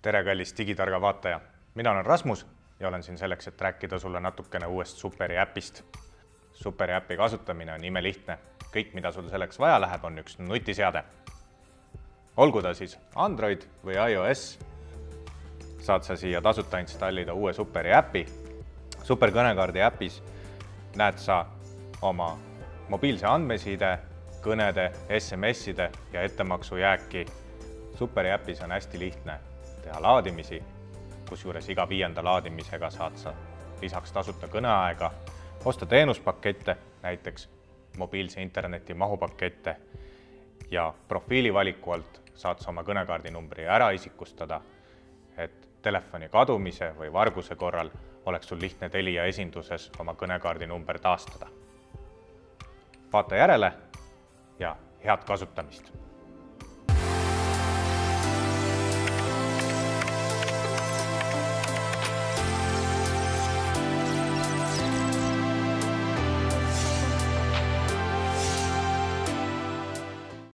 Tere, kallis digitarga vaataja! Mina olen Rasmus ja olen siin selleks, et rääkida sulle natukene uuest Superi äpist. Superi äpi kasutamine on imelihtne. Kõik, mida sul selleks vaja läheb, on üks nutiseade. Olgu ta siis Android või iOS, saad sa siia tasuta installida uue Superi äpi. Superkõnekaardi äpis näed sa oma mobiilse andmeside, kõnede, SMS-ide ja ettemaksu jääki. Superi äpis on hästi lihtne teha laadimisi, kusjuures iga 5. laadimisega saad sa lisaks tasuta kõneaega, osta teenuspakette, näiteks mobiilse interneti mahupakette ja profiili valiku alt saad sa oma kõnekaardi numbri ära isikustada, et telefoni kadumise või varguse korral oleks sul lihtne Telia esinduses oma kõnekaardi number taastada. Vaata järele ja head kasutamist!